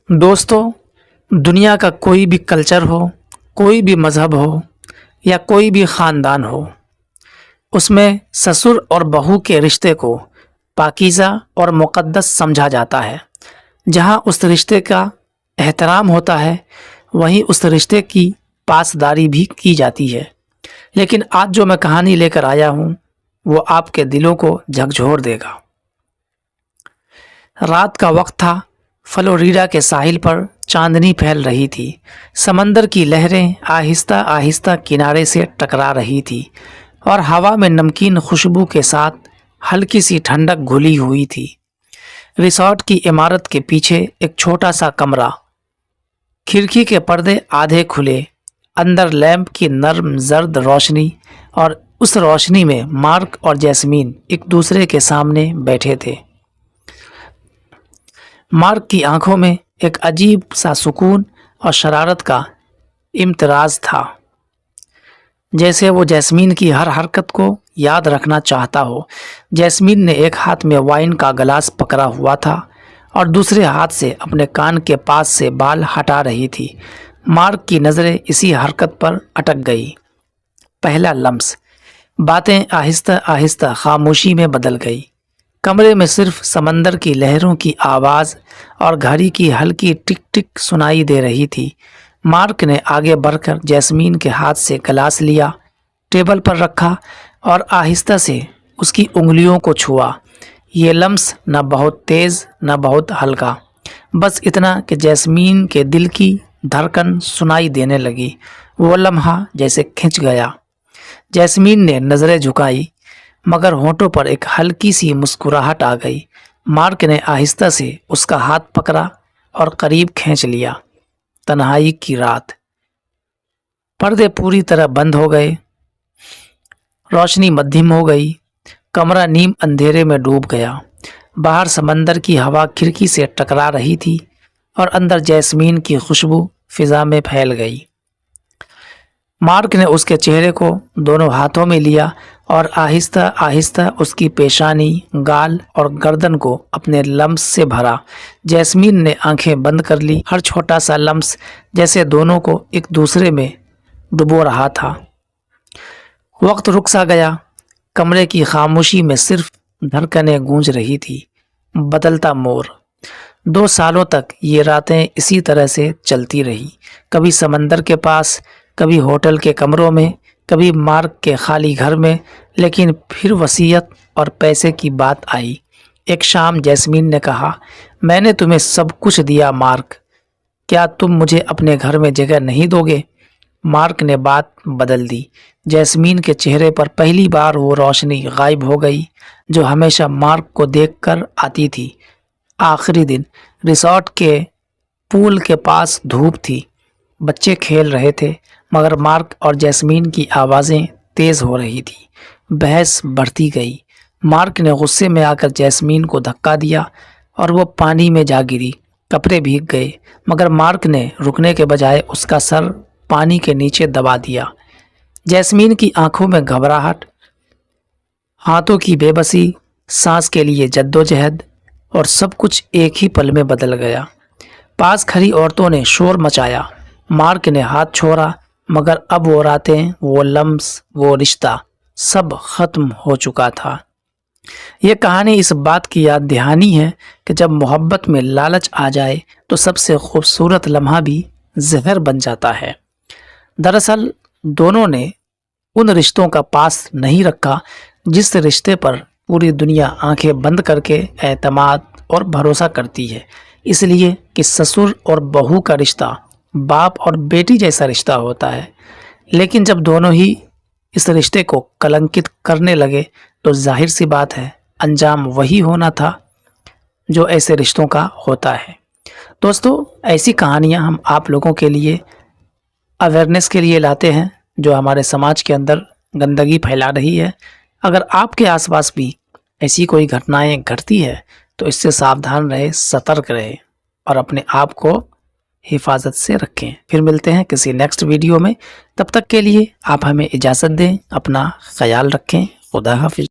दोस्तों, दुनिया का कोई भी कल्चर हो, कोई भी मज़हब हो या कोई भी ख़ानदान हो, उसमें ससुर और बहू के रिश्ते को पाकीज़ा और मुक़द्दस समझा जाता है। जहाँ उस रिश्ते का एहतराम होता है, वहीं उस रिश्ते की पासदारी भी की जाती है। लेकिन आज जो मैं कहानी लेकर आया हूँ, वो आपके दिलों को झकझोर देगा। रात का वक्त था। फ्लोरिडा के साहिल पर चांदनी फैल रही थी। समंदर की लहरें आहिस्ता आहिस्ता किनारे से टकरा रही थी और हवा में नमकीन खुशबू के साथ हल्की सी ठंडक घुली हुई थी। रिसॉर्ट की इमारत के पीछे एक छोटा सा कमरा, खिड़की के पर्दे आधे खुले, अंदर लैंप की नर्म जर्द रोशनी, और उस रोशनी में मार्क और जैस्मीन एक दूसरे के सामने बैठे थे। मार्क की आंखों में एक अजीब सा सुकून और शरारत का इम्तिराज था, जैसे वो जैस्मीन की हर हरकत को याद रखना चाहता हो। जैस्मीन ने एक हाथ में वाइन का गिलास पकड़ा हुआ था और दूसरे हाथ से अपने कान के पास से बाल हटा रही थी। मार्क की नज़रें इसी हरकत पर अटक गई। पहला लम्स, बातें आहिस्ता आहिस्ता खामोशी में बदल गई। कमरे में सिर्फ समंदर की लहरों की आवाज़ और घड़ी की हल्की टिक टिक सुनाई दे रही थी। मार्क ने आगे बढ़कर जैस्मीन के हाथ से गिलास लिया, टेबल पर रखा और आहिस्ता से उसकी उंगलियों को छुआ। ये लम्स न बहुत तेज़ न बहुत हल्का, बस इतना कि जैस्मीन के दिल की धड़कन सुनाई देने लगी। वो लम्हा जैसे खिंच गया। जैस्मीन ने नज़रें झुकाई, मगर होंठों पर एक हल्की सी मुस्कुराहट आ गई। मार्क ने आहिस्ता से उसका हाथ पकड़ा और करीब खींच लिया। तन्हाई की रात, पर्दे पूरी तरह बंद हो गए, रोशनी मध्यम हो गई, कमरा नीम अंधेरे में डूब गया। बाहर समंदर की हवा खिड़की से टकरा रही थी और अंदर जैस्मीन की खुशबू फिजा में फैल गई। मार्क ने उसके चेहरे को दोनों हाथों में लिया और आहिस्ता आहिस्ता उसकी पेशानी, गाल और गर्दन को अपने लम्स से भरा। जैस्मीन ने आंखें बंद कर ली। हर छोटा सा लम्स जैसे दोनों को एक दूसरे में डुबो रहा था। वक्त रुक सा गया। कमरे की खामोशी में सिर्फ धड़कनें गूंज रही थी। बदलता मोड़। 2 सालों तक ये रातें इसी तरह से चलती रही। कभी समंदर के पास, कभी होटल के कमरों में, कभी मार्क के खाली घर में। लेकिन फिर वसीयत और पैसे की बात आई। एक शाम जैस्मीन ने कहा, मैंने तुम्हें सब कुछ दिया मार्क, क्या तुम मुझे अपने घर में जगह नहीं दोगे? मार्क ने बात बदल दी। जैस्मीन के चेहरे पर पहली बार वो रोशनी गायब हो गई जो हमेशा मार्क को देखकर आती थी। आखिरी दिन, रिसॉर्ट के पूल के पास धूप थी। बच्चे खेल रहे थे, मगर मार्क और जैस्मीन की आवाज़ें तेज़ हो रही थी। बहस बढ़ती गई। मार्क ने गुस्से में आकर जैस्मीन को धक्का दिया और वो पानी में जा गिरी। कपड़े भीग गए, मगर मार्क ने रुकने के बजाय उसका सर पानी के नीचे दबा दिया। जैस्मीन की आंखों में घबराहट, हाथों की बेबसी, सांस के लिए जद्दोजहद, और सब कुछ एक ही पल में बदल गया। पास खड़ी औरतों ने शोर मचाया। मार्क ने हाथ छोड़ा, मगर अब वो रातें, वो लम्स, वो रिश्ता सब ख़त्म हो चुका था। ये कहानी इस बात की याद दहानी है कि जब मोहब्बत में लालच आ जाए तो सबसे खूबसूरत लम्हा भी जहर बन जाता है। दरअसल दोनों ने उन रिश्तों का पास नहीं रखा जिस रिश्ते पर पूरी दुनिया आंखें बंद करके एतमाद और भरोसा करती है। इसलिए कि ससुर और बहू का रिश्ता बाप और बेटी जैसा रिश्ता होता है। लेकिन जब दोनों ही इस रिश्ते को कलंकित करने लगे तो जाहिर सी बात है, अंजाम वही होना था जो ऐसे रिश्तों का होता है। दोस्तों, ऐसी कहानियां हम आप लोगों के लिए अवेयरनेस के लिए लाते हैं जो हमारे समाज के अंदर गंदगी फैला रही है। अगर आपके आसपास भी ऐसी कोई घटनाएं घटती है तो इससे सावधान रहे, सतर्क रहे और अपने आप को हिफाजत से रखें। फिर मिलते हैं किसी नेक्स्ट वीडियो में। तब तक के लिए आप हमें इजाज़त दें। अपना ख्याल रखें। खुदा हाफिज।